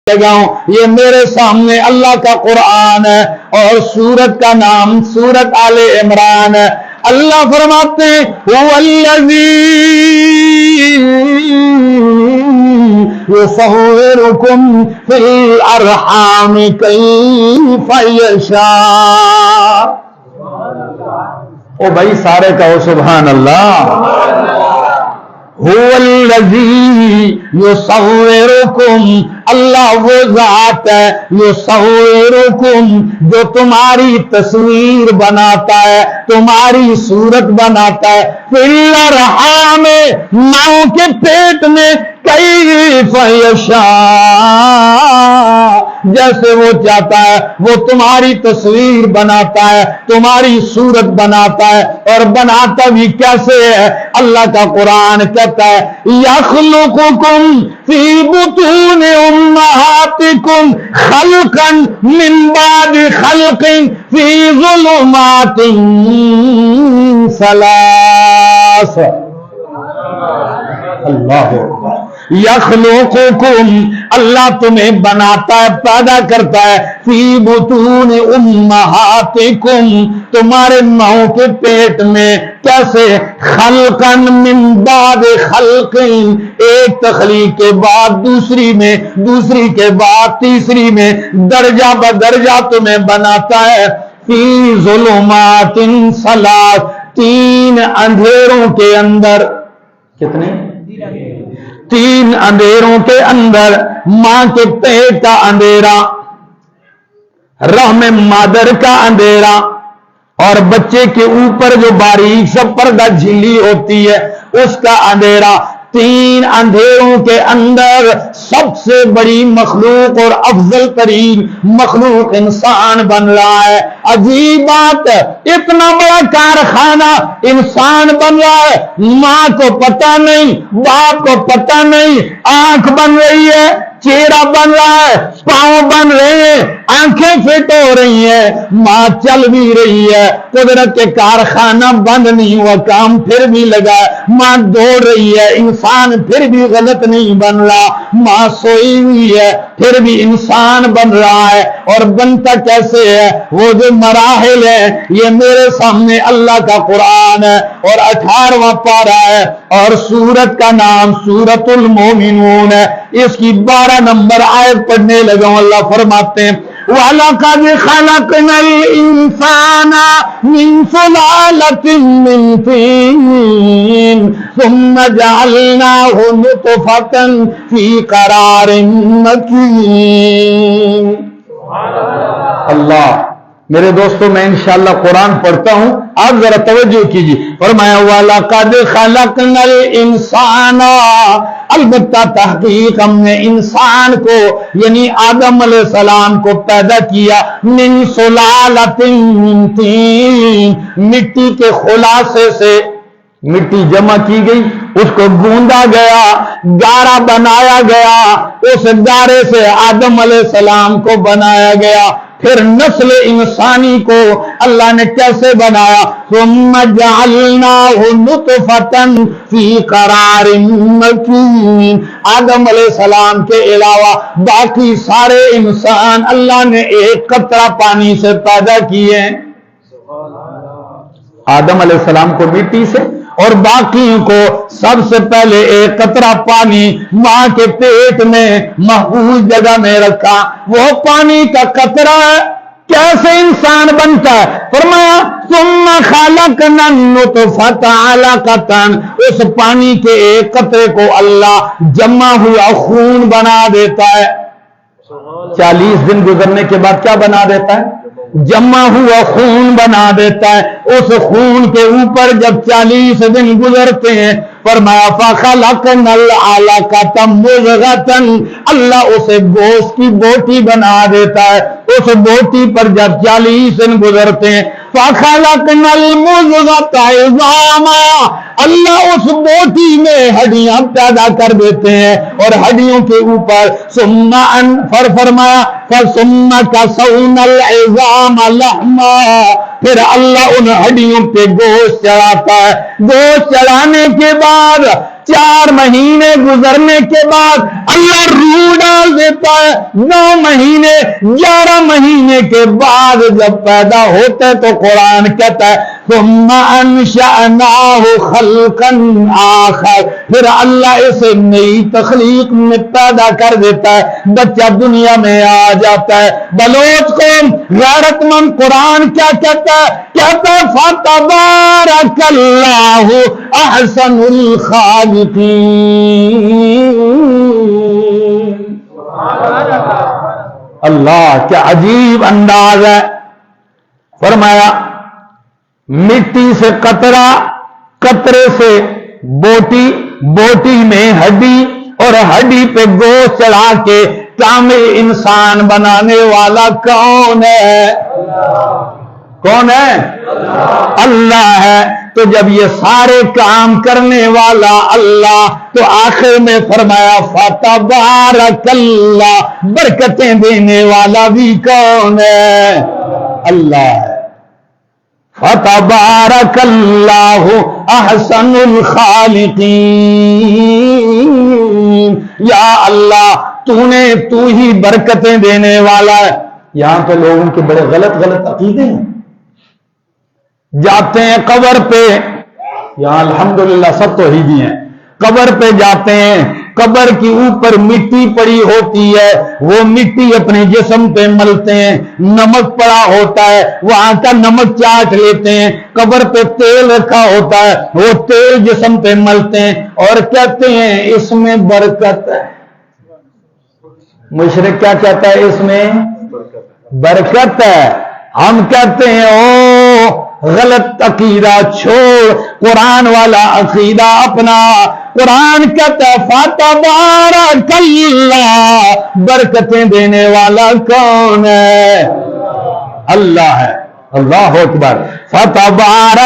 لگاؤں، یہ میرے سامنے اللہ کا قرآن ہے اور سورت کا نام سورت آل عمران ہے۔ اللہ فرماتے ہیں هو الذی یصورکم فی الارحام کیف یشاء۔ او بھائی سارے کہو سبحان اللہ۔ هو الذی یصورکم، اللہ وہ ذات ہے یصورکم جو تمہاری تصویر بناتا ہے، تمہاری صورت بناتا ہے، فی الارحام ماں کے پیٹ میں، کیف یشاء جیسے وہ چاہتا ہے وہ تمہاری تصویر بناتا ہے، تمہاری صورت بناتا ہے، اور بناتا بھی کیسے ہے؟ اللہ کا قرآن کہتا ہے یخلقکم فی بطون امہاتکم خلقا من بعد خلق فی ظلمات ثلاث۔ اللہ یخلقکم، اللہ تمہیں بناتا ہے، پیدا کرتا ہے، فی بطون امہاتکم تمہارے ماؤں کے پیٹ میں، کیسے؟ خلقا من بعد خلق، ایک تخلیق کے بعد دوسری میں، دوسری کے بعد تیسری میں، درجہ بدرجہ تمہیں بناتا ہے، فی ظلمات ثلاث، تین اندھیروں کے اندر۔ کتنے؟ تین اندھیروں کے اندر، ماں کے پیٹ کا اندھیرا، رحم مادر کا اندھیرا، اور بچے کے اوپر جو باریک سا پردہ جھلی ہوتی ہے اس کا اندھیرا۔ تین اندھیروں کے اندر سب سے بڑی مخلوق اور افضل ترین مخلوق انسان بن رہا ہے۔ عجیب بات ہے، اتنا بڑا کارخانہ انسان بن رہا ہے، ماں کو پتہ نہیں، باپ کو پتہ نہیں، آنکھ بن رہی ہے، چہرہ بن رہا ہے، پاؤں بن رہے ہیں، آنکھیں فٹ ہو رہی ہیں، ماں چل بھی رہی ہے، قدرت کے کارخانہ بند نہیں ہوا، کام پھر بھی لگا ہے، ماں دوڑ رہی ہے، انسان پھر بھی غلط نہیں بن رہا، ماں سوئی ہوئی ہے پھر بھی انسان بن رہا ہے۔ اور بنتا کیسے ہے؟ وہ جو مراحل ہے، یہ میرے سامنے اللہ کا قرآن ہے اور 18واں پارہ ہے، اور سورت کا نام سورت المومنون ہے، اس کی 12 نمبر آیت پڑھنے لگا ہوں۔ اللہ فرماتے ہیں وَلَقَدْ خَلَقْنَا الْإِنسَانَ مِنْ سُلَالَةٍ مِّنْ طِينٍ ثُمَّ جَعَلْنَاهُ نُطْفَةً فِي قَرَارٍ مَّكِينٍ۔ اللہ میرے دوستو، میں انشاءاللہ قرآن پڑھتا ہوں، آپ ذرا توجہ کیجیے۔ فرمایا وَلَقَدْ خَلَقْنَا الْإِنسَانَ، البتہ تحقیق ہم نے انسان کو یعنی آدم علیہ السلام کو پیدا کیا، من سلالۃ من طین، مٹی کے خلاصے سے، مٹی جمع کی گئی، اس کو گوندا گیا، گارا بنایا گیا، اس گارے سے آدم علیہ السلام کو بنایا گیا۔ پھر نسل انسانی کو اللہ نے کیسے بنایا؟ ثم جعلناہ نطفۃ فی قرار مکین، آدم علیہ السلام کے علاوہ باقی سارے انسان اللہ نے ایک قطرہ پانی سے پیدا کیے۔ آدم علیہ السلام کو مٹی سے اور باقیوں کو سب سے پہلے ایک قطرہ پانی ماں کے پیٹ میں محفوظ جگہ میں رکھا، وہ پانی کا قطرہ ہے۔ کیسے انسان بنتا ہے؟ فرمایا ثم خلقنا النطفۃ علقۃ، اس پانی کے ایک قطرے کو اللہ جمع ہوا خون بنا دیتا ہے۔ 40 دن گزرنے کے بعد کیا بنا دیتا ہے؟ جمع ہوا خون بنا دیتا ہے۔ اس خون کے اوپر جب 40 دن گزرتے ہیں، فرمایا فَخَلَقْنَا الْعَلَقَةَ مُضْغَةً، اللہ اسے گوشت کی بوٹی بنا دیتا ہے۔ اس بوٹی پر جب 40 دن گزرتے ہیں، فَخَلَقْنَا الْمُضْغَةَ عِظَامًا، اللہ اس بوٹی میں ہڈیاں پیدا کر دیتے ہیں اور ہڈیوں کے اوپر فرمایا فَثُمَّ كَسَوْنَا الْعِظَامَ لَحْمًا، پھر اللہ ان ہڈیوں پہ گوشت چڑھاتا ہے. گوشت چڑھانے کے بعد 4 مہینے گزرنے کے بعد اللہ روح ڈال دیتا ہے. 9 مہینے 11 مہینے کے بعد جب پیدا ہوتے تو قرآن کہتا ہے ثُمَّ أَنشَأْنَاهُ خَلْقًا آخَرَ، پھر اللہ اسے نئی تخلیق میں پیدا کر دیتا ہے. بچہ دنیا میں آ جاتا ہے. بلوچ قوم غیرت مند قرآن کیا کہتا ہے؟ کہتا ہے فَتَبَارَكَ اللَّهُ أَحْسَنُ الْخَالِقِينَ. اللہ کیا عجیب انداز ہے. فرمایا مٹی سے قطرہ، قطرے سے بوٹی، بوٹی میں ہڈی اور ہڈی پہ گوشت چڑھا کے کامل انسان بنانے والا کون ہے؟ کون ہے؟ اللہ ہے. تو جب یہ سارے کام کرنے والا اللہ، تو آخر میں فرمایا فَتَبَارَكَ اللَّهُ، برکتیں دینے والا بھی کون ہے؟ اللہ ہے. فَتَبَارَكَ اللَّهُ أَحْسَنُ الْخَالِقِينَ. یا اللہ تو ہی برکتیں دینے والا ہے. یہاں پہ لوگوں کے بڑے غلط عقیدے ہیں. جاتے ہیں قبر پہ، یہاں الحمدللہ سب توحیدی ہیں، قبر پہ جاتے ہیں، قبر کی اوپر مٹی پڑی ہوتی ہے، وہ مٹی اپنے جسم پہ ملتے ہیں. نمک پڑا ہوتا ہے، وہاں کا نمک چاٹ لیتے ہیں. قبر پہ تیل رکھا ہوتا ہے، وہ تیل جسم پہ ملتے ہیں اور کہتے ہیں اس میں برکت ہے. مشرک کیا کہتا ہے؟ اس میں برکت ہے. ہم کہتے ہیں او غلط عقیدہ چھوڑ، قرآن والا عقیدہ اپنا. قرآن کہتا ہے فَتَبَارَكَ اللَّهُ، برکتیں دینے والا کون ہے؟ اللہ ہے. اللہ اکبر. فَتَبَارَكَ